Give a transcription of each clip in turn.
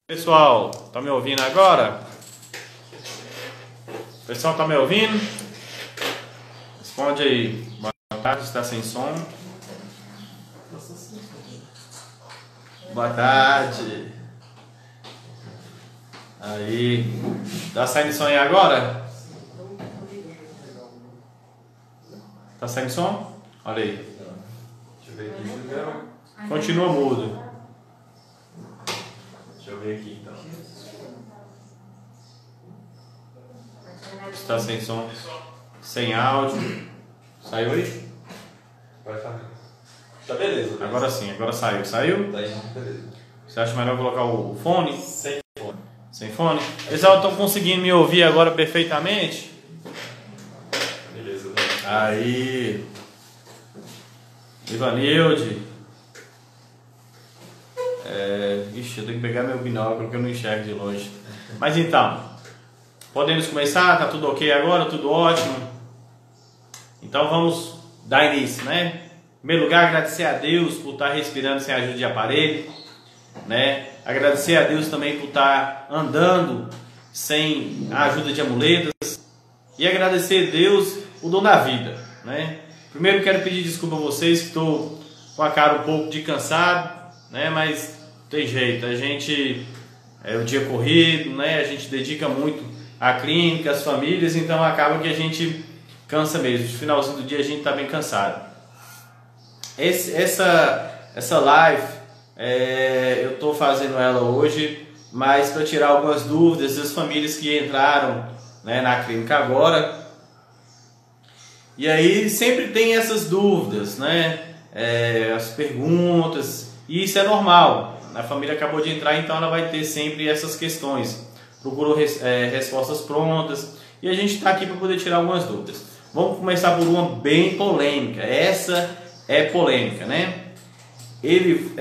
Pessoal, tá me ouvindo agora? Pessoal, tá me ouvindo? Responde aí. Boa tarde, está sem som? Boa tarde. Aí. Tá saindo som aí agora? Tá saindo som? Olha aí. Deixa eu ver aqui. Continua mudo. Deixa eu ver aqui então. Está sem som, sem áudio. Saiu aí? Vai falar. Tá beleza. Né? Agora sim, agora saiu. Saiu? Tá aí, beleza. Você acha melhor colocar o fone? Sem fone. Sem fone? Pessoal, estão conseguindo me ouvir agora perfeitamente? Beleza. Né? Aí. Ivanilde. Ixi, eu tenho que pegar meu binóculo que eu não enxergo de longe. Mas então, podemos começar? Tá tudo ok agora? Tudo ótimo? Então vamos dar início, né? Em primeiro lugar, agradecer a Deus por estar respirando sem ajuda de aparelho, né? Agradecer a Deus também por estar andando sem a ajuda de amuletas. E agradecer a Deus o dom da vida, né? Primeiro quero pedir desculpa a vocês que estou com a cara um pouco de cansado, né? Mas tem jeito, a gente é o dia corrido, né? A gente dedica muito à clínica, às famílias, então acaba que a gente cansa mesmo. No finalzinho do dia a gente está bem cansado. Essa live eu estou fazendo ela hoje, mas para tirar algumas dúvidas das famílias que entraram, né, na clínica agora. E aí sempre tem essas dúvidas, né? As perguntas, e isso é normal. A família acabou de entrar, então ela vai ter sempre essas questões. Procurou respostas prontas e a gente está aqui para poder tirar algumas dúvidas. Vamos começar por uma bem polêmica. Essa é polêmica, né? Ele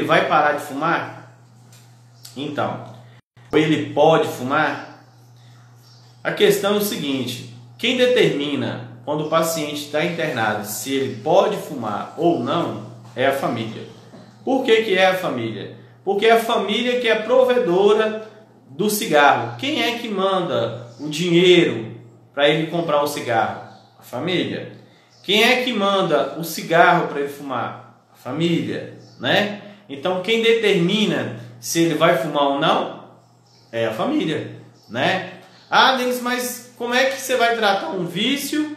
vai parar de fumar? Então, ou ele pode fumar? A questão é o seguinte: quem determina quando o paciente está internado se ele pode fumar ou não é a família. Por que é a família? Porque é a família que é a provedora do cigarro. Quem é que manda o dinheiro para ele comprar o cigarro? A família. Quem é que manda o cigarro para ele fumar? A família, né? Então quem determina se ele vai fumar ou não é a família, né? Ah, Denis, mas como é que você vai tratar um vício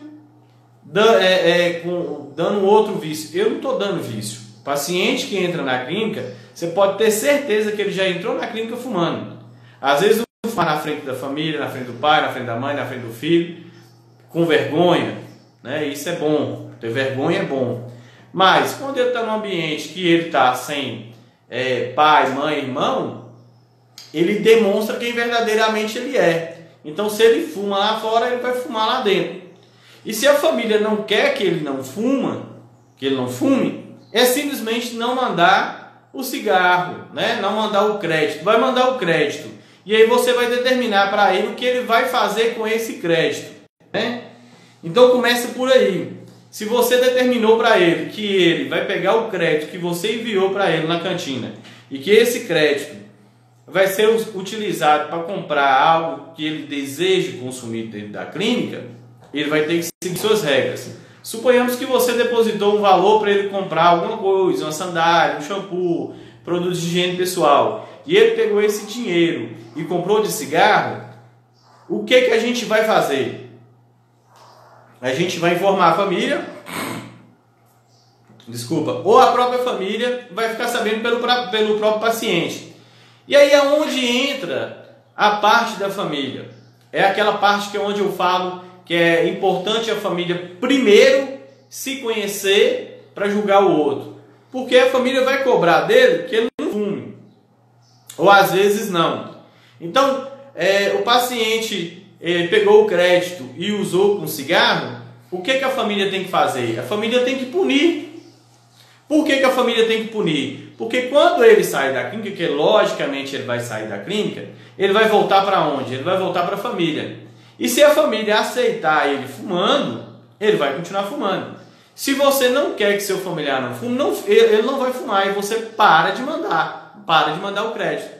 dando outro vício? Eu não estou dando vício. O paciente que entra na clínica, você pode ter certeza que ele já entrou na clínica fumando. Às vezes não fuma na frente da família, na frente do pai, na frente da mãe, na frente do filho, com vergonha, né? Isso é bom, ter vergonha é bom. Mas quando ele está num ambiente que ele está sem pai, mãe, irmão, ele demonstra quem verdadeiramente ele é. Então se ele fuma lá fora, ele vai fumar lá dentro. E se a família não quer que ele não fume, é simplesmente não mandar o cigarro, né? Não mandar o crédito. Vai mandar o crédito. E aí você vai determinar para ele o que ele vai fazer com esse crédito, né? Então começa por aí. Se você determinou para ele que ele vai pegar o crédito que você enviou para ele na cantina e que esse crédito vai ser utilizado para comprar algo que ele deseja consumir dentro da clínica, ele vai ter que seguir suas regras. Suponhamos que você depositou um valor para ele comprar alguma coisa, uma sandália, um shampoo, produtos de higiene pessoal, e ele pegou esse dinheiro e comprou de cigarro. O que a gente vai fazer? A gente vai informar a família, ou a própria família vai ficar sabendo pelo próprio paciente. E aí é onde entra a parte da família. É aquela parte que é onde eu falo que é importante a família primeiro se conhecer para julgar o outro. Porque a família vai cobrar dele que ele não fume. ou às vezes não. Então, o paciente pegou o crédito e usou com cigarro, o que a família tem que fazer? A família tem que punir. Por que a família tem que punir? Porque quando ele sai da clínica, que logicamente ele vai sair da clínica, ele vai voltar para onde? Ele vai voltar para a família. E se a família aceitar ele fumando, ele vai continuar fumando. Se você não quer que seu familiar não fume, ele não vai fumar e você para de mandar o crédito.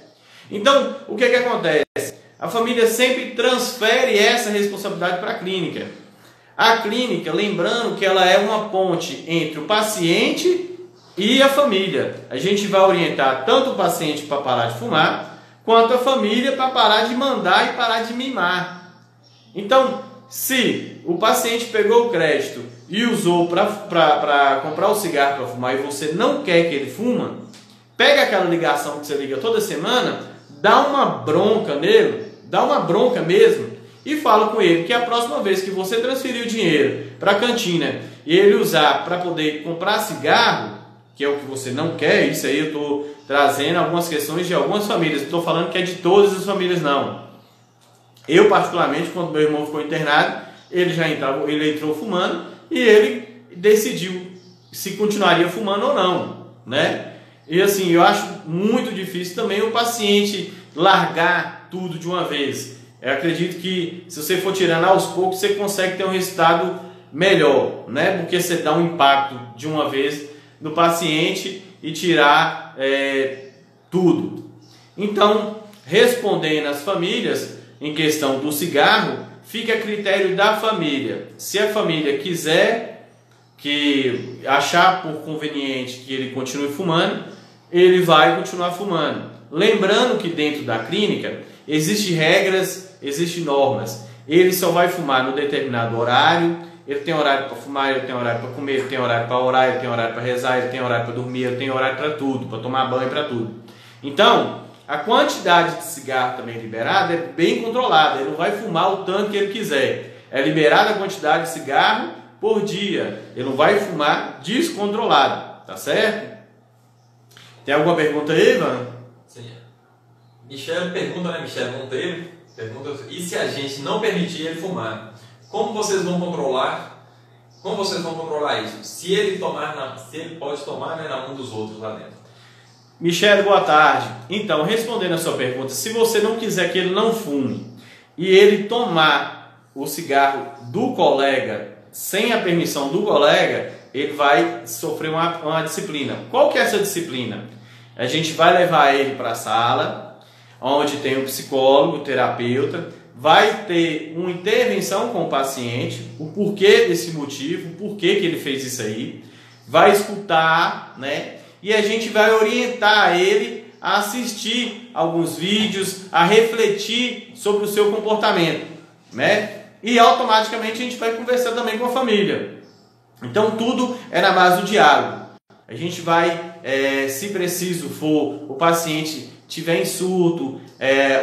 Então, o que acontece? A família sempre transfere essa responsabilidade para a clínica. A clínica, lembrando que ela é uma ponte entre o paciente e a família. A gente vai orientar tanto o paciente para parar de fumar, quanto a família para parar de mandar e parar de mimar. Então, se o paciente pegou o crédito e usou para comprar o cigarro para fumar e você não quer que ele fuma, pega aquela ligação que você liga toda semana, dá uma bronca nele, dá uma bronca mesmo, e fala com ele que a próxima vez que você transferir o dinheiro para a cantina e ele usar para poder comprar cigarro, que é o que você não quer, isso aí eu estou trazendo algumas questões de algumas famílias, não estou falando que é de todas as famílias não. Eu particularmente, quando meu irmão ficou internado, ele entrou fumando e ele decidiu se continuaria fumando ou não, né? E assim, eu acho muito difícil também o paciente largar tudo de uma vez. Eu acredito que se você for tirando aos poucos, você consegue ter um resultado melhor, né? Porque você dá um impacto de uma vez no paciente e tirar tudo. Então, respondendo às famílias, em questão do cigarro, fica a critério da família. Se a família quiser, que achar por conveniente que ele continue fumando, ele vai continuar fumando. Lembrando que dentro da clínica existem regras, existem normas. Ele só vai fumar no determinado horário. Ele tem horário para fumar, ele tem horário para comer, ele tem horário para orar, ele tem horário para rezar, ele tem horário para dormir, ele tem horário para tudo, para tomar banho, para tudo. Então, a quantidade de cigarro também liberada é bem controlada. Ele não vai fumar o tanto que ele quiser. É liberada a quantidade de cigarro por dia. Ele não vai fumar descontrolado. Tá certo? Tem alguma pergunta aí, Ivan? Sim. Michele pergunta, né? Michele Monteiro pergunta: e se a gente não permitir ele fumar? Como vocês vão controlar? Como vocês vão controlar isso? Se ele pode tomar, né, na mão dos outros lá dentro. Michele, boa tarde. Então, respondendo a sua pergunta, se você não quiser que ele não fume e ele tomar o cigarro do colega sem a permissão do colega, ele vai sofrer uma disciplina. Qual que é essa disciplina? A gente vai levar ele para a sala, onde tem um psicólogo, terapeuta, vai ter uma intervenção com o paciente, o porquê desse motivo, o porquê que ele fez isso aí, vai escutar, né? E a gente vai orientar ele a assistir alguns vídeos, a refletir sobre o seu comportamento, né? E automaticamente a gente vai conversar também com a família. Então tudo é na base do diálogo. A gente vai, se preciso for, o paciente tiver em surto,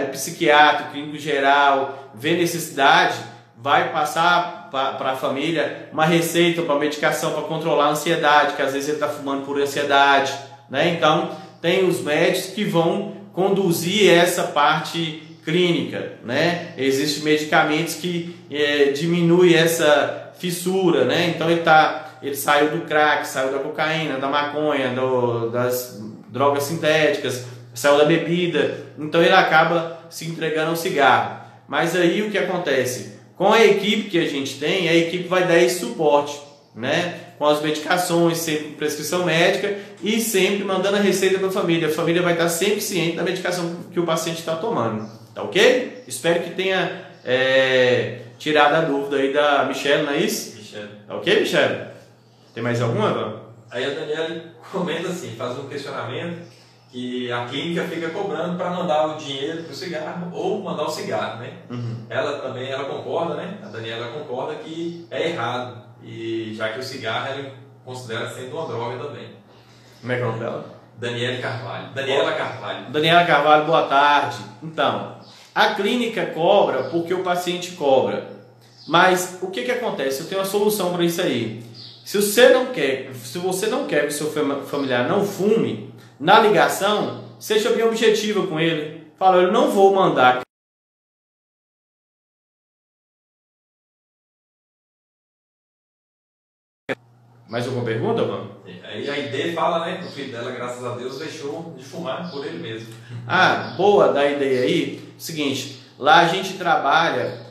o psiquiatra, o clínico geral, vê necessidade, vai passar para a família uma receita para medicação para controlar a ansiedade, que às vezes ele está fumando por ansiedade, né? Então tem os médicos que vão conduzir essa parte clínica, né? Existem medicamentos que diminuem essa fissura, né? Então ele saiu do crack, saiu da cocaína, da maconha, das drogas sintéticas, saiu da bebida, então ele acaba se entregando ao cigarro. Mas aí o que acontece? Com a equipe que a gente tem, a equipe vai dar esse suporte, né? Com as medicações, sempre com prescrição médica e sempre mandando a receita para a família. A família vai estar sempre ciente da medicação que o paciente está tomando. Tá ok? Espero que tenha tirado a dúvida aí da Michele, não é isso? Michele. Tá ok, Michele? Tem mais alguma, Ivan? Aí a Daniela comenta assim, faz um questionamento, que a clínica fica cobrando para mandar o dinheiro para o cigarro ou mandar o cigarro, né? Uhum. Ela concorda, né? A Daniela concorda que é errado, e já que o cigarro ela considera sendo uma droga também. Como é que é o nome dela? Daniela Carvalho. Daniela Carvalho, boa tarde. Então, a clínica cobra porque o paciente cobra. Mas o que acontece? Eu tenho uma solução para isso aí. Se você não quer que o seu familiar não fume, na ligação, seja bem objetiva com ele. Fala, eu não vou mandar. Mais alguma pergunta, mano? Aí a ideia fala, né, que o filho dela, graças a Deus, deixou de fumar por ele mesmo. Ah, boa da ideia aí. Seguinte, lá a gente trabalha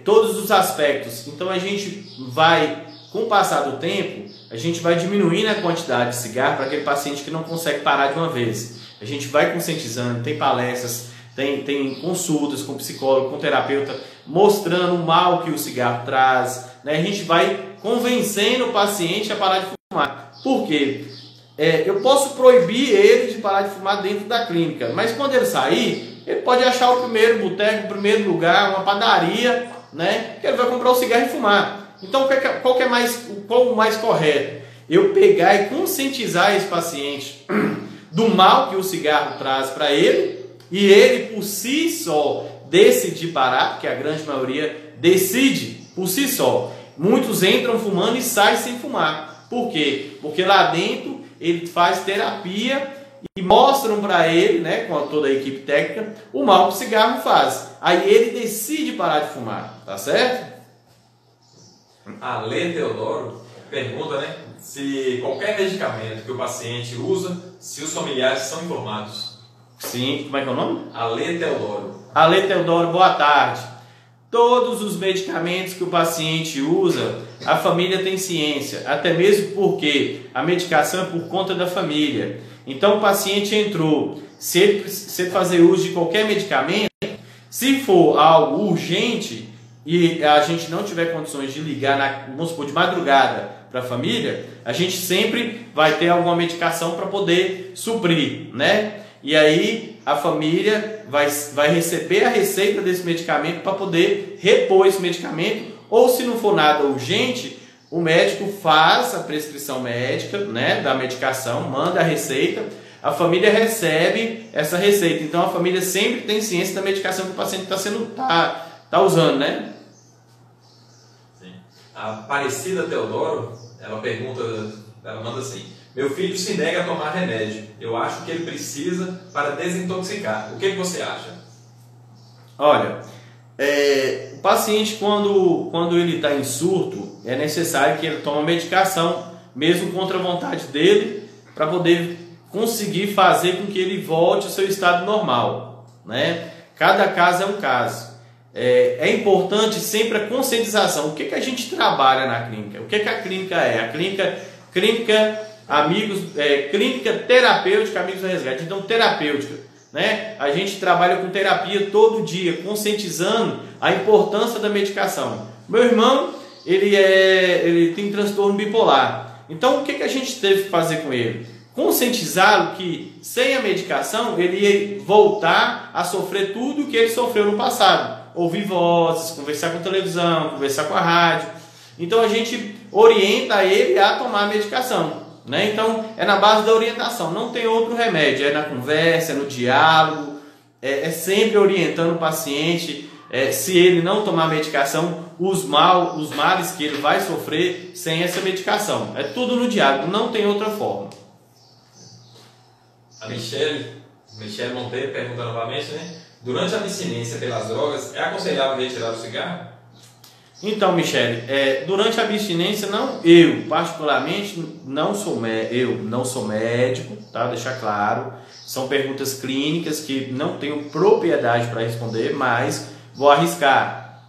todos os aspectos. Então a gente vai, com o passar do tempo, a gente vai diminuindo a quantidade de cigarro para aquele paciente que não consegue parar de uma vez. A gente vai conscientizando, tem palestras, tem consultas com psicólogo, com terapeuta, mostrando o mal que o cigarro traz, né? A gente vai convencendo o paciente a parar de fumar. Por quê? Eu posso proibir ele de parar de fumar dentro da clínica, mas quando ele sair, ele pode achar o primeiro boteco, o primeiro lugar, uma padaria, né? Que ele vai comprar o cigarro e fumar. Então, qual o mais correto? Eu pegar e conscientizar esse paciente do mal que o cigarro traz para ele, e ele por si só decidir parar, porque a grande maioria decide por si só. Muitos entram fumando e saem sem fumar. Por quê? Porque lá dentro ele faz terapia e mostram para ele, né, com toda a equipe técnica, o mal que o cigarro faz. Aí ele decide parar de fumar, tá certo? A Lê Teodoro pergunta, né, se qualquer medicamento que o paciente usa, se os familiares são informados. Sim, como é que é o nome? A Lê Teodoro. A Lê Teodoro, boa tarde. Todos os medicamentos que o paciente usa, a família tem ciência, até mesmo porque a medicação é por conta da família. Então o paciente entrou, se ele fazer uso de qualquer medicamento, se for algo urgente e a gente não tiver condições de ligar, vamos supor, de madrugada para a família, a gente sempre vai ter alguma medicação para poder suprir, né? E aí a família vai receber a receita desse medicamento para poder repor esse medicamento, ou se não for nada urgente, o médico faz a prescrição médica, né, da medicação, manda a receita, a família recebe essa receita. Então a família sempre tem ciência da medicação que o paciente tá usando, né? Sim. A Aparecida Teodoro, ela manda assim: meu filho se nega a tomar remédio. Eu acho que ele precisa para desintoxicar. O que você acha? Olha, o paciente quando ele está em surto, é necessário que ele tome medicação, mesmo contra a vontade dele, para poder conseguir fazer com que ele volte ao seu estado normal, né? Cada caso é um caso. É importante sempre a conscientização. O que a gente trabalha na clínica? O que a clínica é? A clínica terapêutica Amigos do Resgate. Então, terapêutica, né? A gente trabalha com terapia todo dia, conscientizando a importância da medicação. Meu irmão, ele tem transtorno bipolar. Então, o que a gente teve que fazer com ele? Conscientizá-lo que sem a medicação ele ia voltar a sofrer tudo o que ele sofreu no passado. Ouvir vozes, conversar com a televisão, conversar com a rádio. Então a gente orienta ele a tomar a medicação, né? Então é na base da orientação, não tem outro remédio, é na conversa, é no diálogo, é sempre orientando o paciente. Se ele não tomar a medicação, os males que ele vai sofrer sem essa medicação. É tudo no diálogo, não tem outra forma. A Michele Monteiro pergunta novamente, né? Durante a abstinência pelas drogas, é aconselhável retirar o cigarro? Então, Michele, durante a abstinência, eu particularmente não sou médico, tá? Deixar claro. São perguntas clínicas que não tenho propriedade para responder, mas vou arriscar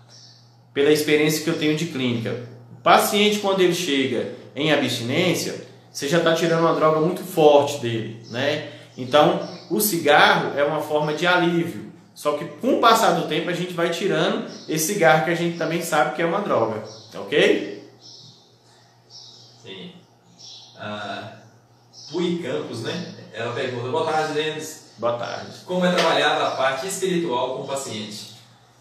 pela experiência que eu tenho de clínica. O paciente, quando ele chega em abstinência, você já está tirando uma droga muito forte dele, né? Então, o cigarro é uma forma de alívio. Só que com o passar do tempo a gente vai tirando esse cigarro que a gente também sabe que é uma droga, ok? Sim. Pui Campos, né? Ela pergunta: boa tarde, Denis. Boa tarde. Como é trabalhada a parte espiritual com o paciente?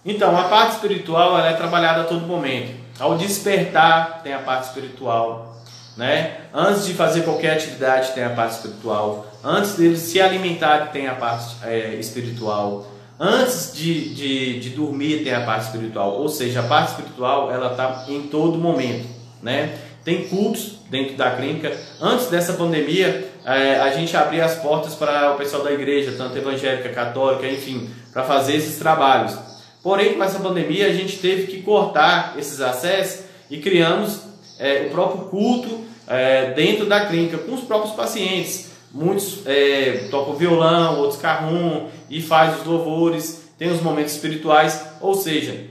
Então, a parte espiritual ela é trabalhada a todo momento. Ao despertar tem a parte espiritual, né? Antes de fazer qualquer atividade tem a parte espiritual. Antes dele se alimentar tem a parte espiritual. Antes de dormir tem a parte espiritual, ou seja, a parte espiritual ela está em todo momento, né? Tem cultos dentro da clínica. Antes dessa pandemia a gente abrir as portas para o pessoal da igreja, tanto evangélica, católica, enfim, para fazer esses trabalhos. Porém, com essa pandemia, a gente teve que cortar esses acessos e criamos o próprio culto dentro da clínica, com os próprios pacientes. Muitos tocam violão, outros carrom e faz os louvores, tem os momentos espirituais, ou seja,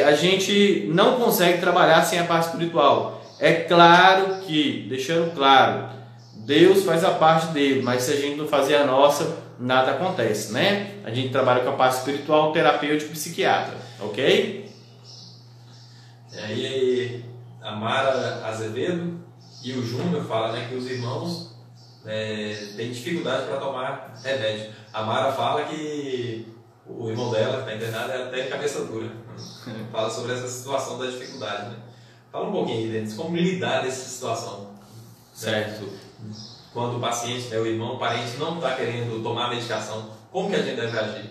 a gente não consegue trabalhar sem a parte espiritual. É claro que, deixando claro, Deus faz a parte dele, mas se a gente não fazer a nossa, nada acontece, né? A gente trabalha com a parte espiritual, terapêutico e psiquiatra, ok? E aí a Mara Azevedo e o Júnior falam, né, que os irmãos têm dificuldade para tomar remédio. A Mara fala que o irmão dela, que está internado, é até cabeça dura. Fala sobre essa situação da dificuldade, né? Fala um pouquinho aí, Denis, como lidar dessa situação. Certo. Quando o paciente, o irmão, o parente não está querendo tomar a medicação, como que a gente deve agir?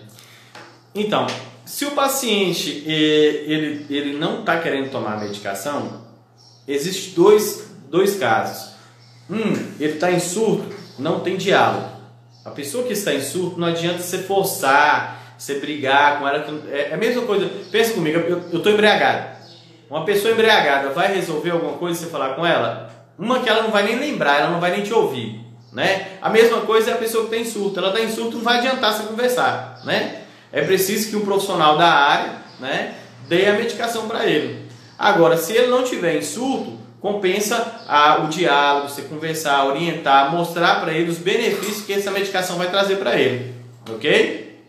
Então, se o paciente ele não está querendo tomar a medicação, existem dois casos. Ele está em surto, não tem diálogo. A pessoa que está em surto, não adianta você forçar, você brigar com ela. É a mesma coisa. Pensa comigo, eu estou embriagado. Uma pessoa embriagada vai resolver alguma coisa se você falar com ela? Uma que ela não vai nem lembrar, ela não vai nem te ouvir, né? A mesma coisa é a pessoa que está em surto. Ela está em surto, não vai adiantar você conversar, né? É preciso que um profissional da área, né, dê a medicação para ele. Agora, se ele não tiver em surto, compensa o diálogo, você conversar, orientar, mostrar para ele os benefícios que essa medicação vai trazer para ele, ok?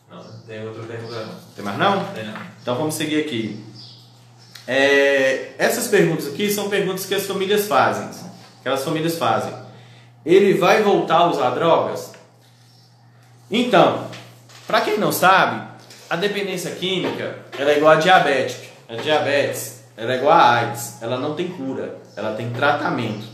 Não, tem outra pergunta não. Tem mais não? Tem não. Então vamos seguir aqui. Essas perguntas aqui são perguntas que as famílias fazem. Aquelas famílias fazem. Ele vai voltar a usar drogas? Então, para quem não sabe, a dependência química ela é igual a diabetes. A diabetes ela é igual a AIDS. Ela não tem cura, ela tem tratamento.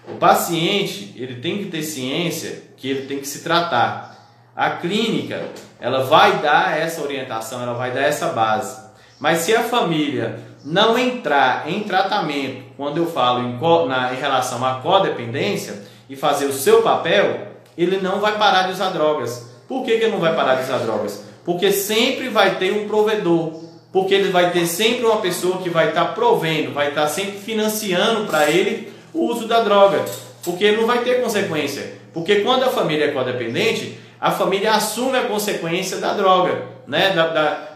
O paciente ele tem que ter ciência que ele tem que se tratar. A clínica ela vai dar essa orientação, ela vai dar essa base. Mas se a família não entrar em tratamento, quando eu falo em relação à codependência, e fazer o seu papel, ele não vai parar de usar drogas. Por que ele não vai parar de usar drogas? Porque sempre vai ter um provedor. Porque ele vai ter sempre uma pessoa que vai estar provendo, vai estar sempre financiando para ele o uso da droga. Porque ele não vai ter consequência. Porque quando a família é codependente, a família assume a consequência da droga, né?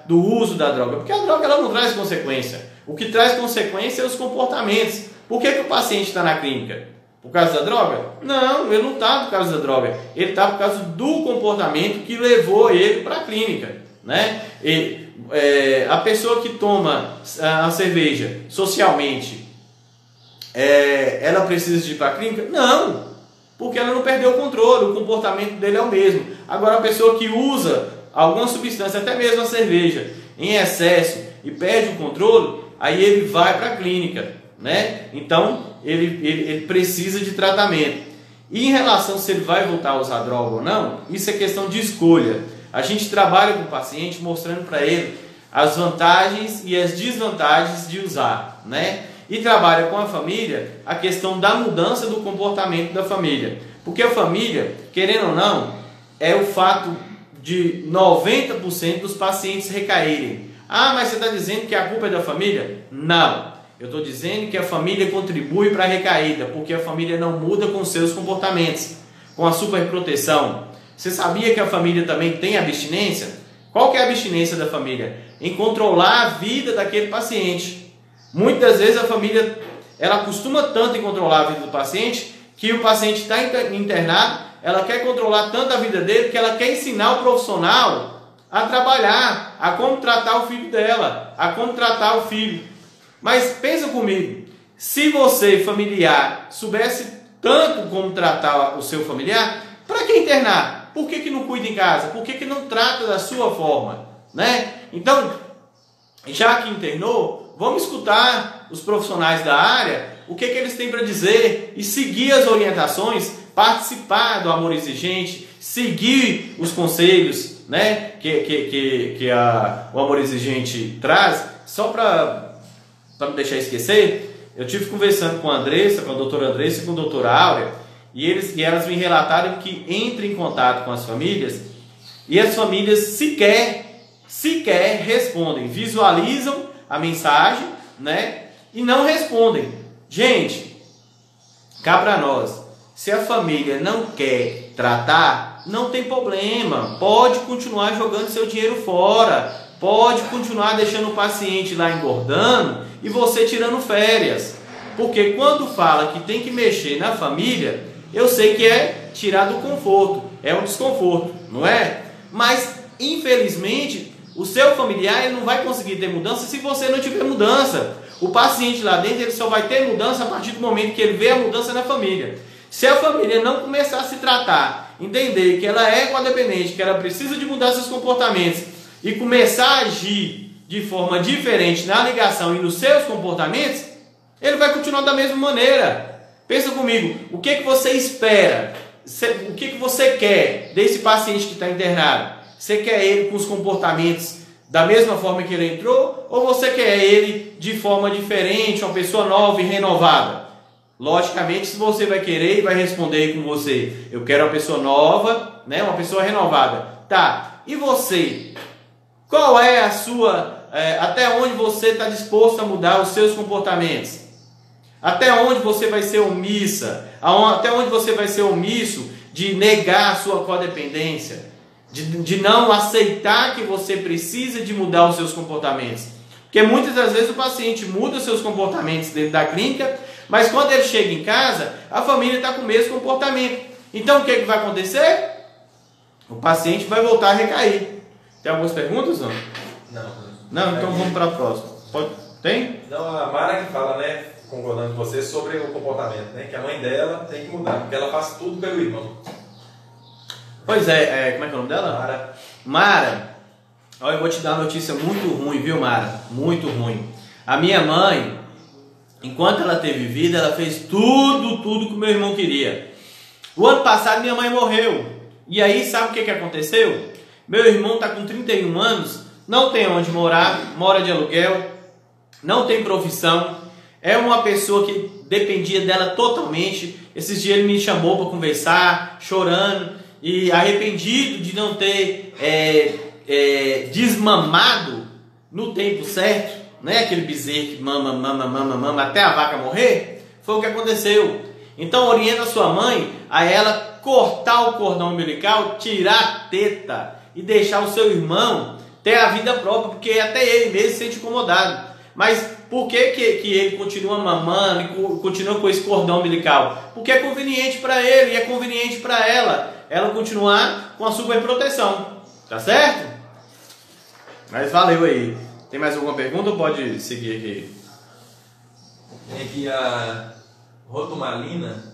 Do uso da droga. Porque a droga ela não traz consequência. O que traz consequência é os comportamentos. Por que o paciente está na clínica? Por causa da droga? Não, ele não está por causa da droga. Ele está por causa do comportamento que levou ele para a clínica, né? A pessoa que toma a cerveja socialmente, ela precisa de ir para a clínica? Não, porque ela não perdeu o controle, o comportamento dele é o mesmo. Agora, a pessoa que usa alguma substância, até mesmo a cerveja, em excesso e perde o controle, aí ele vai para a clínica, né? Então, ele precisa de tratamento. E em relação se ele vai voltar a usar droga ou não, isso é questão de escolha. A gente trabalha com o paciente mostrando para ele as vantagens e as desvantagens de usar, né? E trabalha com a família a questão da mudança do comportamento da família. Porque a família, querendo ou não, é o fato de 90% dos pacientes recaírem. Ah, mas você está dizendo que a culpa é da família? Não. Eu estou dizendo que a família contribui para a recaída, porque a família não muda com seus comportamentos, com a superproteção. Você sabia que a família também tem abstinência? Qual que é a abstinência da família? Em controlar a vida daquele paciente. Muitas vezes a família ela costuma tanto em controlar a vida do paciente, que o paciente está internado, ela quer controlar tanto a vida dele, que ela quer ensinar o profissional a trabalhar, a como tratar o filho dela, a como tratar o filho. Mas pensa comigo, se você, familiar, soubesse tanto como tratar o seu familiar, para que internar? Por que não cuida em casa? Por que não trata da sua forma? Né? Então, já que internou, vamos escutar os profissionais da área, o que eles têm para dizer e seguir as orientações, participar do Amor Exigente, seguir os conselhos, né, que o Amor Exigente traz. Só para não deixar esquecer, Eu tive conversando com a Andressa, com a doutora Andressa e com a doutora Áurea, e elas me relataram que entram em contato com as famílias e as famílias sequer respondem, visualizam a mensagem, né? E não respondem. Gente, cá para nós, se a família não quer tratar, não tem problema, pode continuar jogando seu dinheiro fora, pode continuar deixando o paciente lá engordando e você tirando férias, porque quando fala que tem que mexer na família, eu sei que é tirar do conforto, é um desconforto, não é? Mas infelizmente o seu familiar ele não vai conseguir ter mudança se você não tiver mudança. O paciente lá dentro ele só vai ter mudança a partir do momento que ele vê a mudança na família. Se a família não começar a se tratar, entender que ela é codependente, que ela precisa de mudar seus comportamentos e começar a agir de forma diferente na ligação e nos seus comportamentos, ele vai continuar da mesma maneira. Pensa comigo, o que você espera? O que você quer desse paciente que está internado? Você quer ele com os comportamentos da mesma forma que ele entrou? Ou você quer ele de forma diferente, uma pessoa nova e renovada? Logicamente, se você vai querer e vai responder com você, eu quero uma pessoa nova, né, uma pessoa renovada. Tá, e você? Qual é a sua... até onde você está disposto a mudar os seus comportamentos? Até onde você vai ser omissa? Até onde você vai ser omisso de negar a sua codependência? De não aceitar que você precisa de mudar os seus comportamentos? Porque muitas das vezes o paciente muda os seus comportamentos dentro da clínica, mas quando ele chega em casa, a família está com o mesmo comportamento. Então o que vai acontecer? O paciente vai voltar a recair. Tem algumas perguntas, não? Não, então vamos para a próxima. Tem? Não, a Mara que fala, né, concordando com você, sobre o comportamento, né, que a mãe dela tem que mudar, porque ela faz tudo pelo irmão. Pois é, como é que é o nome dela? Mara, olha, eu vou te dar uma notícia muito ruim, viu, Mara? Muito ruim. A minha mãe, enquanto ela teve vida, ela fez tudo que o meu irmão queria. O ano passado minha mãe morreu. E aí, sabe o que aconteceu? Meu irmão está com 31 anos, não tem onde morar, mora de aluguel, não tem profissão, é uma pessoa que dependia dela totalmente. Esses dias ele me chamou para conversar, chorando e arrependido de não ter desmamado no tempo certo, né? Aquele bezerro que mama até a vaca morrer. Foi o que aconteceu. Então orienta a sua mãe a ela cortar o cordão umbilical, tirar a teta e deixar o seu irmão ter a vida própria, porque até ele mesmo se sente incomodado. Mas por que ele continua mamando e continua com esse cordão umbilical? Porque é conveniente para ele e é conveniente para ela continuar com a superproteção. Tá certo? Mas valeu aí. Tem mais alguma pergunta ou pode seguir aqui? Tem aqui a Rotumalina.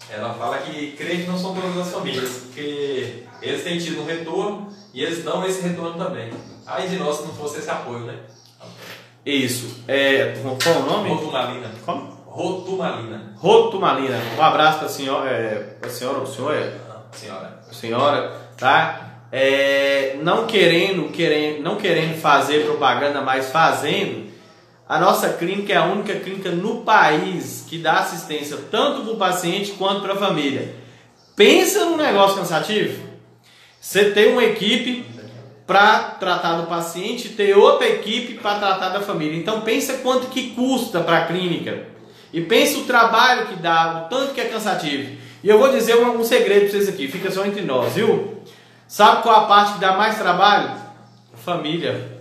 Ela fala que crente não são todas as famílias, porque eles têm tido um retorno e eles dão esse retorno também. Ai de nós se não fosse esse apoio, né? Isso. Qual é o nome? Rotumalina. Como? Rotumalina. Rotumalina. Um abraço para a senhora. A senhora ou o senhor? Senhora, tá? Não querendo fazer propaganda, mas fazendo. A nossa clínica é a única clínica no país que dá assistência tanto para o paciente quanto para a família. Pensa num negócio cansativo. Você tem uma equipe para tratar do paciente, ter outra equipe para tratar da família. Então pensa quanto que custa para a clínica. E pensa o trabalho que dá, o tanto que é cansativo. E eu vou dizer um segredo para vocês aqui, fica só entre nós, viu? Sabe qual a parte que dá mais trabalho? A família.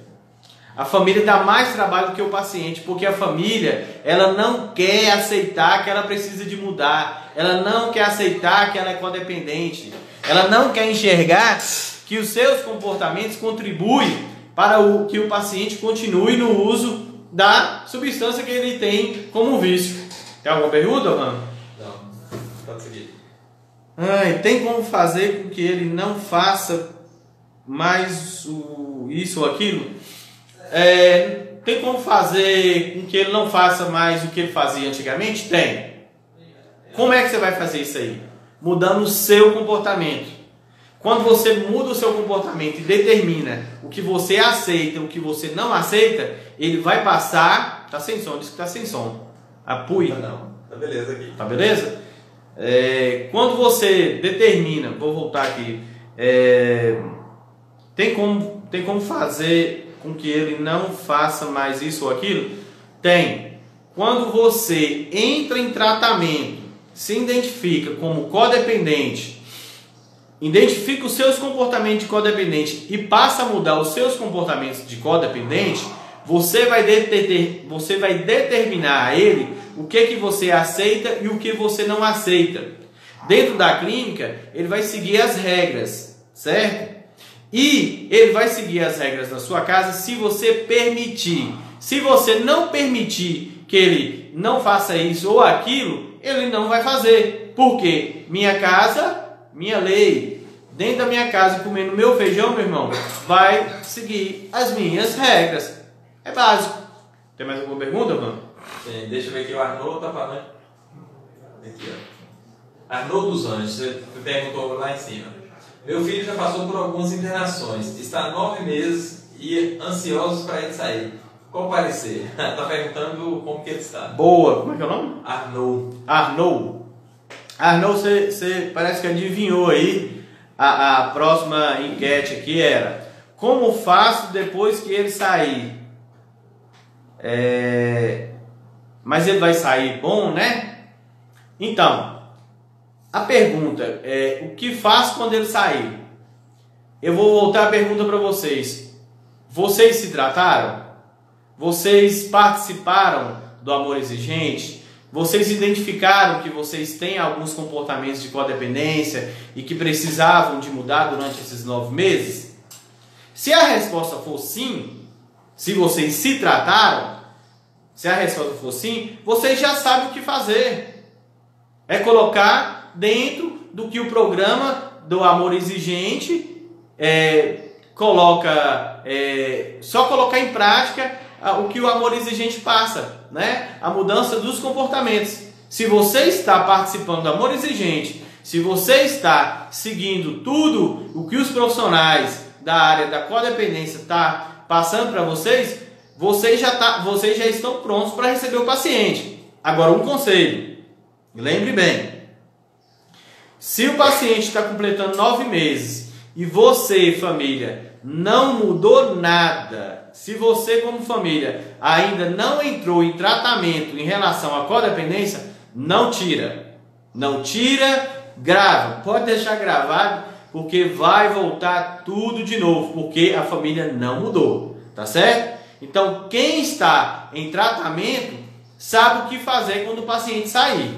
A família dá mais trabalho do que o paciente, porque a família, ela não quer aceitar que ela precisa de mudar. Ela não quer aceitar que ela é codependente. Ela não quer enxergar que os seus comportamentos contribuem para que o paciente continue no uso da substância que ele tem como vício. Tem alguma pergunta, Orlando? Não, pode seguir. Tem como fazer com que ele não faça mais isso ou aquilo? Tem como fazer com que ele não faça mais o que ele fazia antigamente? Tem. Como é que você vai fazer isso aí? Mudando o seu comportamento. Quando você muda o seu comportamento e determina o que você aceita, o que você não aceita, ele vai passar... Tá sem som, diz que tá sem som. Apui. Não, tá beleza aqui. Tá beleza? Quando você determina, vou voltar aqui, tem como fazer com que ele não faça mais isso ou aquilo? Tem. Quando você entra em tratamento, se identifica como codependente, identifica os seus comportamentos de codependente e passa a mudar os seus comportamentos de codependente, você vai determinar a ele o que você aceita e o que você não aceita. Dentro da clínica, ele vai seguir as regras, certo? E ele vai seguir as regras da sua casa se você permitir. Se você não permitir que ele não faça isso ou aquilo, ele não vai fazer. Por quê? Minha casa, minha lei. Dentro da minha casa, comendo meu feijão, meu irmão, vai seguir as minhas regras. É básico. Tem mais alguma pergunta, mano? Sim, deixa eu ver aqui, o Arnoldo tá falando. Aqui, ó. Arnoldo dos Anjos, você perguntou lá em cima. Meu filho já passou por algumas internações, está há 9 meses e ansiosos para ele sair. Qual o parecer? Está perguntando como que ele está. Boa, como é que é o nome? Arnoldo, você parece que adivinhou aí. A próxima enquete aqui era: como faço depois que ele sair? Mas ele vai sair bom, né? Então, a pergunta é: o que faço quando ele sair? Eu vou voltar a pergunta para vocês. Vocês se trataram? Vocês participaram do amor exigente? Vocês identificaram que vocês têm alguns comportamentos de codependência e que precisavam de mudar durante esses 9 meses? Se a resposta for sim, se vocês se trataram, se a resposta for sim, vocês já sabem o que fazer. É colocar dentro do que o programa do amor exigente coloca, só colocar em prática o que o amor exigente passa, né? A mudança dos comportamentos. Se você está participando do amor exigente, se você está seguindo tudo o que os profissionais da área da codependência está passando para vocês, vocês já estão prontos para receber o paciente. Agora, um conselho, lembre bem: se o paciente está completando 9 meses e você, família, não mudou nada, se você como família ainda não entrou em tratamento em relação à codependência, não tira, grava, pode deixar gravado, porque vai voltar tudo de novo, porque a família não mudou, tá certo? Então, quem está em tratamento sabe o que fazer quando o paciente sair,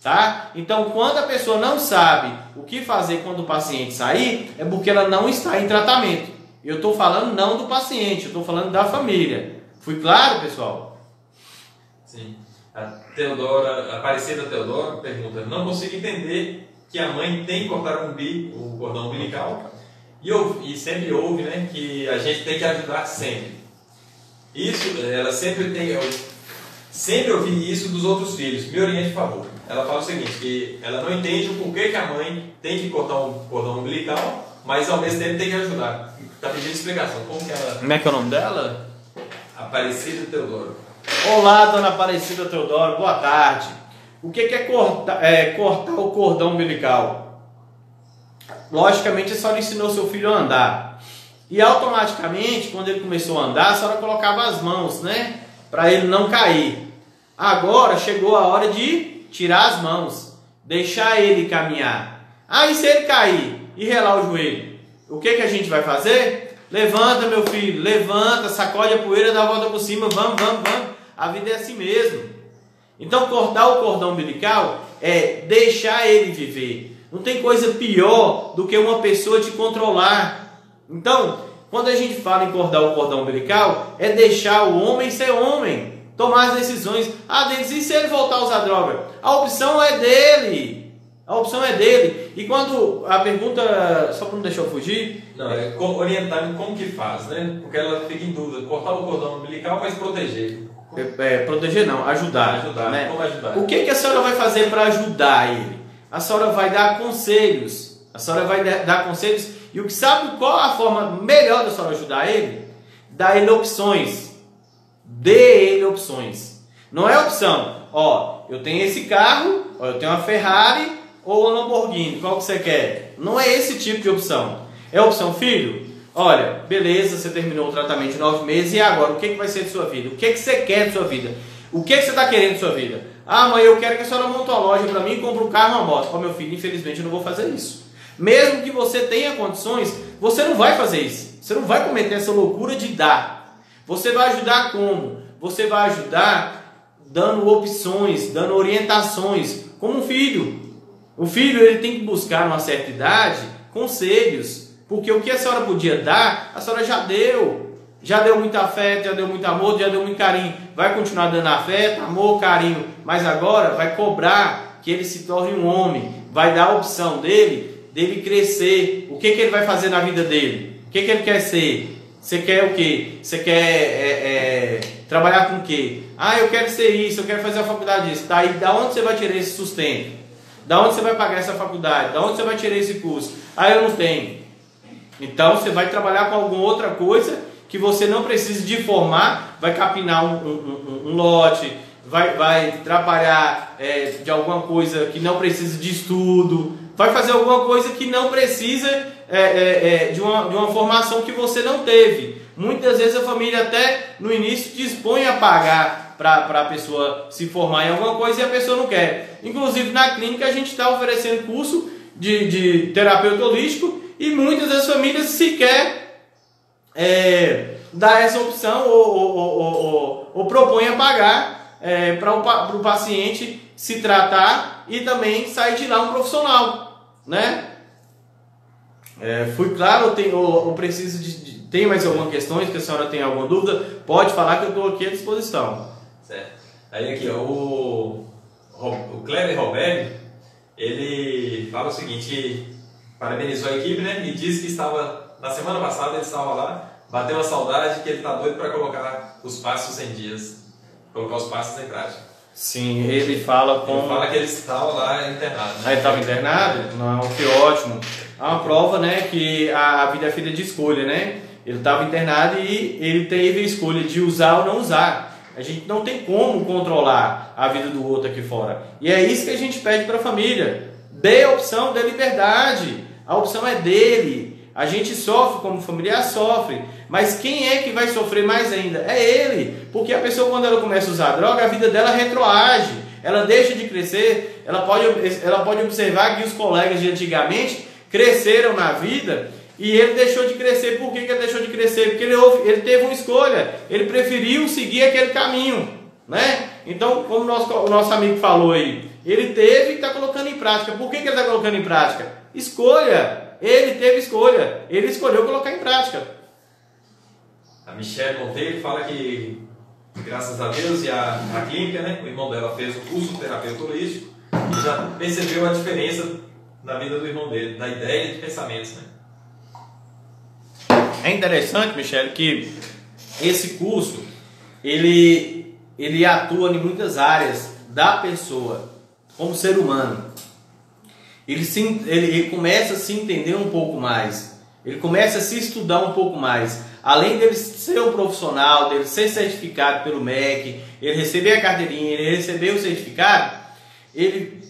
tá? Então, quando a pessoa não sabe o que fazer quando o paciente sair, é porque ela não está em tratamento. Eu estou falando não do paciente, eu estou falando da família. Fui claro, pessoal? Sim. A Teodora, a Aparecida Teodora pergunta: não consigo entender que a mãe tem que cortar o cordão umbilical e sempre ouve, né, que a gente tem que ajudar sempre. Isso, ela sempre ouvi isso dos outros filhos. Me oriente, por favor. Ela fala o seguinte, que ela não entende o porquê que a mãe tem que cortar um cordão umbilical, mas ao mesmo tempo tem que ajudar. Está pedindo explicação. Como que ela... Como é que é o nome dela? Aparecida Teodoro. Olá, dona Aparecida Teodoro, boa tarde. O que é cortar o cordão umbilical? Logicamente, a senhora ensinou seu filho a andar. E automaticamente, quando ele começou a andar, a senhora colocava as mãos, né? Para ele não cair. Agora chegou a hora de tirar as mãos, deixar ele caminhar. Aí se ele cair e relar o joelho, o que a gente vai fazer? Levanta, meu filho, levanta, sacode a poeira, dá a volta por cima, vamos. A vida é assim mesmo. Então, cortar o cordão umbilical é deixar ele viver. Não tem coisa pior do que uma pessoa te controlar. Então, quando a gente fala em cortar o cordão umbilical, é deixar o homem ser homem, tomar as decisões. Denis, e se ele voltar a usar droga? A opção é dele. E quando a pergunta, só para não deixar eu fugir... Não, é orientar como que faz, né? Porque ela fica em dúvida. Cortar o cordão umbilical, mas proteger. Proteger não, ajudar. Né? Como ajudar? O que a senhora vai fazer para ajudar ele? A senhora vai dar conselhos. E sabe qual a forma melhor da senhora ajudar ele? Dar ele opções. Dê ele opções. Não é opção. ó, eu tenho esse carro, ó, eu tenho uma Ferrari ou uma Lamborghini, qual que você quer? Não é esse tipo de opção. É a opção, filho, olha, beleza, você terminou o tratamento de 9 meses, e agora, o que vai ser de sua vida? O que você quer de sua vida? O que você está querendo de sua vida? Ah, mãe, eu quero que a senhora monte uma loja para mim e compre um carro e uma moto. Ó, meu filho, infelizmente eu não vou fazer isso. Mesmo que você tenha condições, você não vai fazer isso. Você não vai cometer essa loucura de dar. Você vai ajudar como? Você vai ajudar dando opções, dando orientações, como um filho. O filho, ele tem que buscar, numa certa idade, conselhos. Porque o que a senhora podia dar, a senhora já deu. Já deu muito afeto, já deu muito amor, já deu muito carinho. Vai continuar dando afeto, amor, carinho. Mas agora vai cobrar que ele se torne um homem. Vai dar a opção dele crescer. O que ele vai fazer na vida dele? O que ele quer ser? Você quer o quê? Você quer trabalhar com o quê? Ah, eu quero ser isso, eu quero fazer a faculdade disso. Tá, e da onde você vai tirar esse sustento? Da onde você vai pagar essa faculdade? Da onde você vai tirar esse curso? Ah, eu não tenho. Então você vai trabalhar com alguma outra coisa que você não precisa de formar, vai capinar um lote, vai trabalhar de alguma coisa que não precisa de estudo, vai fazer alguma coisa que não precisa de uma formação que você não teve. Muitas vezes a família até no início dispõe a pagar para a pessoa se formar em alguma coisa e a pessoa não quer. Inclusive na clínica a gente está oferecendo curso de terapeuta holístico e muitas das famílias sequer dá essa opção ou propõe a pagar para o paciente se tratar e também sair de lá um profissional, né? Fui claro, eu preciso tem mais alguma questão, que a senhora tem alguma dúvida, pode falar que eu estou aqui à disposição. Certo. Aí aqui, ó, o Kleber Roberto, ele fala o seguinte, parabenizou a equipe, né? E disse que estava, na semana passada ele estava lá, bateu uma saudade, que ele está doido para colocar os passos em dias, colocar os passos em prática. Sim, ele fala Ele fala que ele estava lá internado. Ah, ele estava internado? Não, que ótimo. Há uma prova, né, que a vida é feita de escolha, né? Ele estava internado e ele teve a escolha de usar ou não usar. A gente não tem como controlar a vida do outro aqui fora. E é isso que a gente pede para a família. Dê a opção da liberdade. A opção é dele. A gente sofre como familiar, sofre. Mas quem é que vai sofrer mais ainda? É ele. Porque a pessoa, quando ela começa a usar droga, a vida dela retroage. Ela deixa de crescer. Ela pode observar que os colegas de antigamente cresceram na vida e ele deixou de crescer. Por que ele deixou de crescer? Porque ele teve uma escolha. Ele preferiu seguir aquele caminho, né? Então, como o nosso amigo falou aí, ele teve e está colocando em prática. Por que ele está colocando em prática? Escolha. Ele teve escolha. Ele escolheu colocar em prática. A Michelle Monteiro fala que, graças a Deus e a clínica, né, o irmão dela fez o curso de terapeuta holístico e já percebeu a diferença na vida do irmão dele, da ideia e de pensamentos, né? É interessante, Michele, que esse curso ele atua em muitas áreas da pessoa como ser humano. Ele começa a se entender um pouco mais, ele começa a se estudar um pouco mais. Além dele ser um profissional, dele ser certificado pelo MEC, ele receber a carteirinha, ele receber o certificado, ele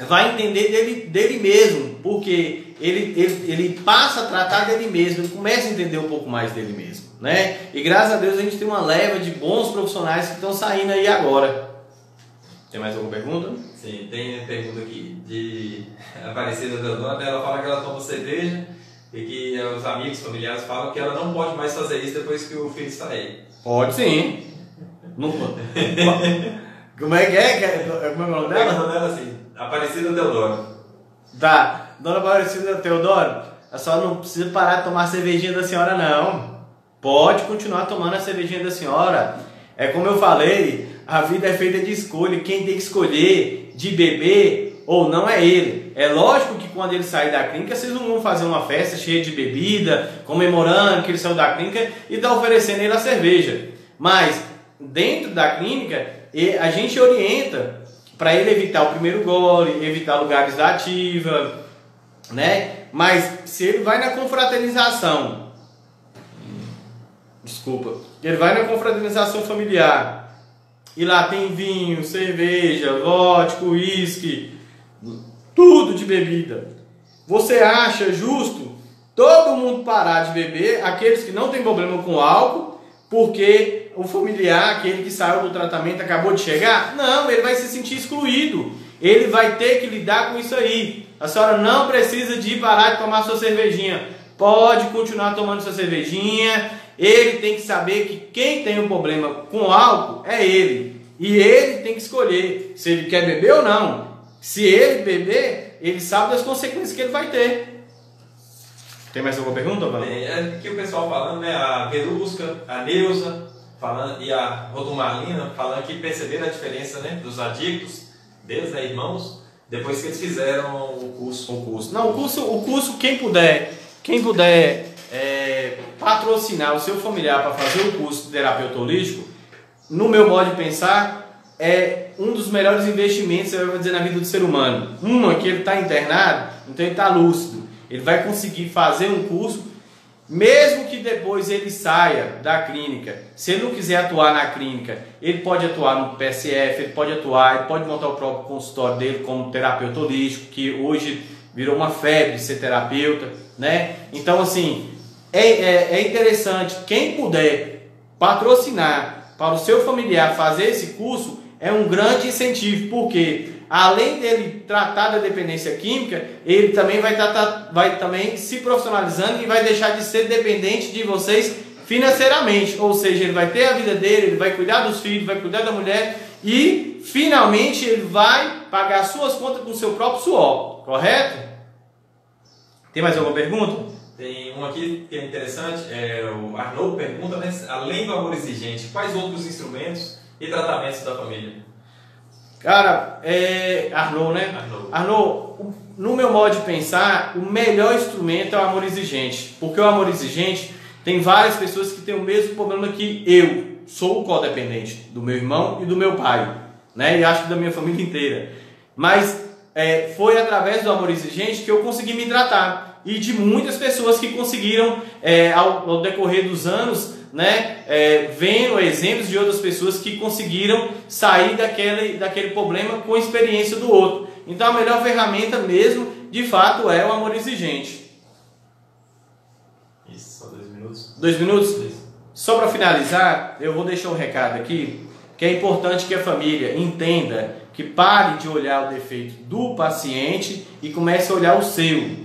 vai entender dele mesmo, porque ele passa a tratar dele mesmo, ele começa a entender um pouco mais dele mesmo, né? E graças a Deus a gente tem uma leva de bons profissionais que estão saindo aí agora. Tem mais alguma pergunta? Sim, tem pergunta aqui de Aparecida Deodoro. Ela fala que ela toma cerveja e que os amigos, familiares falam que ela não pode mais fazer isso depois que o filho está aí. Pode sim. Não pode. Como é que é? Como é o nome dela? O nome dela assim, Aparecida Deodoro. Tá, dona Aparecida Teodoro, a senhora não precisa parar de tomar a cervejinha da senhora não. Pode continuar tomando a cervejinha da senhora. É como eu falei, a vida é feita de escolha. Quem tem que escolher de beber ou não é ele. É lógico que quando ele sair da clínica, vocês não vão fazer uma festa cheia de bebida, comemorando que ele saiu da clínica e tá oferecendo ele a cerveja. Mas dentro da clínica, a gente orienta para ele evitar o primeiro gole, evitar lugares da ativa, né? Mas se ele vai na confraternização, ele vai na confraternização familiar e lá tem vinho, cerveja, vodka, uísque, tudo de bebida. Você acha justo todo mundo parar de beber, aqueles que não têm problema com álcool, porque o familiar, aquele que saiu do tratamento, acabou de chegar? Não, ele vai se sentir excluído. Ele vai ter que lidar com isso aí. A senhora não precisa de parar de tomar sua cervejinha. Pode continuar tomando sua cervejinha. Ele tem que saber que quem tem um problema com álcool é ele. E ele tem que escolher se ele quer beber ou não. Se ele beber, ele sabe das consequências que ele vai ter. Tem mais alguma pergunta, Val? É aqui o pessoal falando, né? A Verusca, a Neuza falando, e a Rodomarlina falando que perceberam a diferença, né, dos adictos, deles, né, irmãos, depois que eles fizeram o curso. Não, o curso quem puder patrocinar o seu familiar para fazer o curso de terapeuta holístico, no meu modo de pensar, é um dos melhores investimentos, eu vou dizer, na vida do ser humano. Que ele está internado, então ele está lúcido. Ele vai conseguir fazer um curso, mesmo que depois ele saia da clínica. Se ele não quiser atuar na clínica, ele pode atuar no PSF, ele pode montar o próprio consultório dele como terapeuta holístico, que hoje virou uma febre ser terapeuta, né? Então, assim, é interessante, quem puder patrocinar para o seu familiar fazer esse curso, é um grande incentivo, porque além dele tratar da dependência química, ele também vai também se profissionalizando e vai deixar de ser dependente de vocês financeiramente. Ou seja, ele vai ter a vida dele, ele vai cuidar dos filhos, vai cuidar da mulher e finalmente ele vai pagar suas contas com o seu próprio suor, correto? Tem mais alguma pergunta? Tem um aqui que é interessante, o Arnaud pergunta, né, além do amor exigente, quais outros instrumentos e tratamentos da família? Cara, Arnaud, né? Arnaud, no meu modo de pensar, o melhor instrumento é o amor exigente. Porque o amor exigente tem várias pessoas que têm o mesmo problema que eu. Sou o codependente do meu irmão e do meu pai, né? E acho que da minha família inteira. Mas foi através do amor exigente que eu consegui me tratar. E de muitas pessoas que conseguiram, ao decorrer dos anos, né, vendo exemplos de outras pessoas que conseguiram sair daquele problema com a experiência do outro. Então a melhor ferramenta mesmo, de fato, é o amor exigente. Isso, só 2 minutos. 2 minutos? Isso. Só para finalizar, eu vou deixar um recado aqui, que é importante que a família entenda que pare de olhar o defeito do paciente e comece a olhar o seu.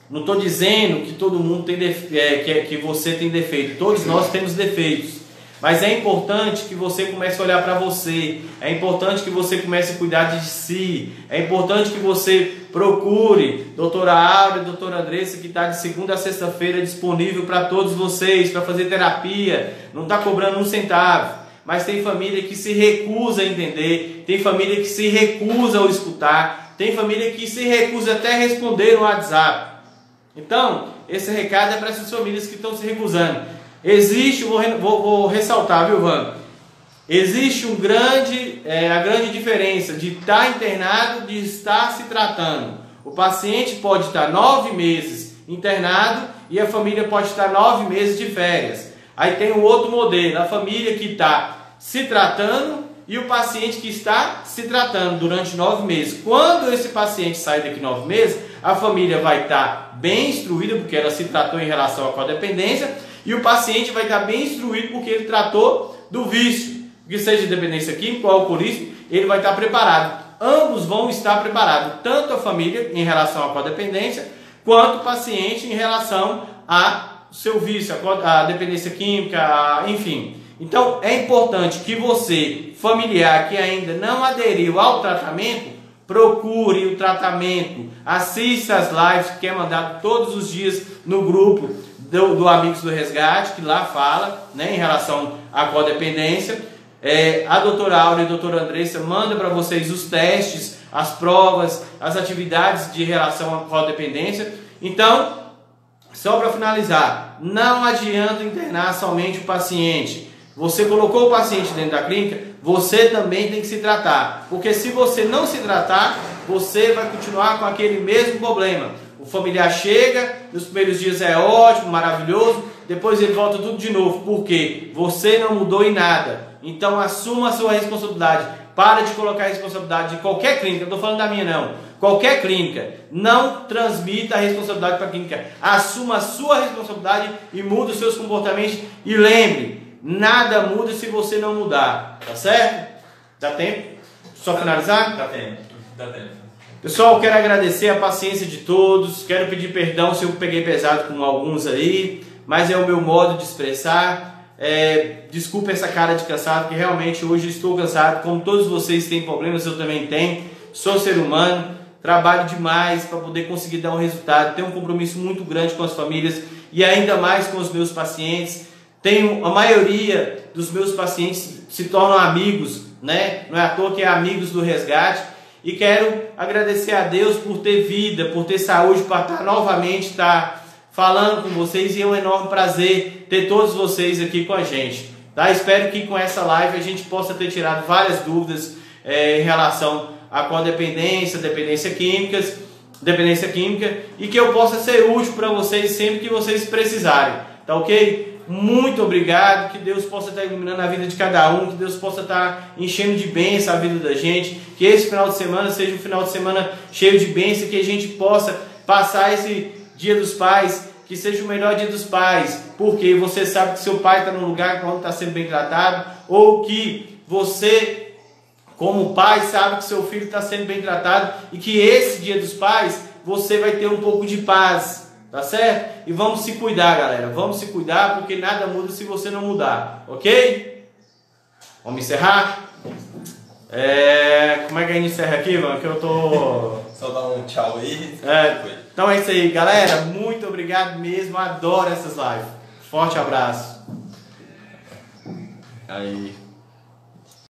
Não estou dizendo que todo mundo tem que você tem defeito. Todos nós temos defeitos. Mas é importante que você comece a olhar para você. É importante que você comece a cuidar de si. É importante que você procure doutora Áurea e doutora Andressa, que está de segunda a sexta-feira disponível para todos vocês, para fazer terapia. Não está cobrando um centavo. Mas tem família que se recusa a entender. Tem família que se recusa a escutar. Tem família que se recusa até a responder no WhatsApp. Então, esse recado é para essas famílias que estão se recusando. Existe, vou ressaltar, viu, Wanda? Existe a grande diferença de estar internado e de estar se tratando. O paciente pode estar 9 meses internado e a família pode estar 9 meses de férias. Aí tem o outro modelo, a família que está se tratando e o paciente que está se tratando durante 9 meses. Quando esse paciente sai daqui 9 meses, a família vai estar bem instruída, porque ela se tratou em relação à codependência, e o paciente vai estar bem instruído porque ele tratou do vício, que seja dependência química ou alcoolismo, ele vai estar preparado. Ambos vão estar preparados, tanto a família em relação à codependência, quanto o paciente em relação ao seu vício, a dependência química, enfim. Então é importante que você, familiar que ainda não aderiu ao tratamento, procure o tratamento, assista as lives que é mandado todos os dias no grupo do Amigos do Resgate, que lá fala, né, em relação à codependência. A doutora Áurea e a doutora Andressa manda para vocês os testes, as provas, as atividades de relação à codependência. Então, só para finalizar, não adianta internar somente o paciente. Você colocou o paciente dentro da clínica, você também tem que se tratar. Porque se você não se tratar, você vai continuar com aquele mesmo problema. O familiar chega, nos primeiros dias é ótimo, maravilhoso, depois ele volta tudo de novo. Por quê? Você não mudou em nada. Então assuma a sua responsabilidade. Para de colocar a responsabilidade de qualquer clínica, não estou falando da minha não. Qualquer clínica, não transmita a responsabilidade para a clínica. Assuma a sua responsabilidade e muda os seus comportamentos. E lembre, nada muda se você não mudar. Tá certo? Dá tempo? Só finalizar? Dá tempo. Dá tempo. Pessoal, quero agradecer a paciência de todos. Quero pedir perdão se eu peguei pesado com alguns aí, mas é o meu modo de expressar. Desculpa essa cara de cansado, que realmente hoje estou cansado. Como todos vocês têm problemas, eu também tenho. Sou ser humano, trabalho demais para poder conseguir dar um resultado. Tenho um compromisso muito grande com as famílias e ainda mais com os meus pacientes. A maioria dos meus pacientes se tornam amigos, né? Não é à toa que é amigos do resgate. E quero agradecer a Deus por ter vida, por ter saúde, para estar falando com vocês, e é um enorme prazer ter todos vocês aqui com a gente. Tá? Espero que com essa live a gente possa ter tirado várias dúvidas em relação à codependência, dependência química, e que eu possa ser útil para vocês sempre que vocês precisarem. Tá ok? Muito obrigado, que Deus possa estar iluminando a vida de cada um, que Deus possa estar enchendo de bênção a vida da gente, que esse final de semana seja um final de semana cheio de bênção, que a gente possa passar esse Dia dos Pais, que seja o melhor Dia dos Pais, porque você sabe que seu pai está num lugar onde está sendo bem tratado, ou que você, como pai, sabe que seu filho está sendo bem tratado, e que esse Dia dos Pais você vai ter um pouco de paz. Tá certo? E vamos se cuidar, galera. Vamos se cuidar, porque nada muda se você não mudar. Ok? Vamos encerrar? Como é que a gente encerra aqui, mano? Que eu tô... Só dar um tchau aí. Então é isso aí, galera. Muito obrigado mesmo. Adoro essas lives. Forte abraço. Aí.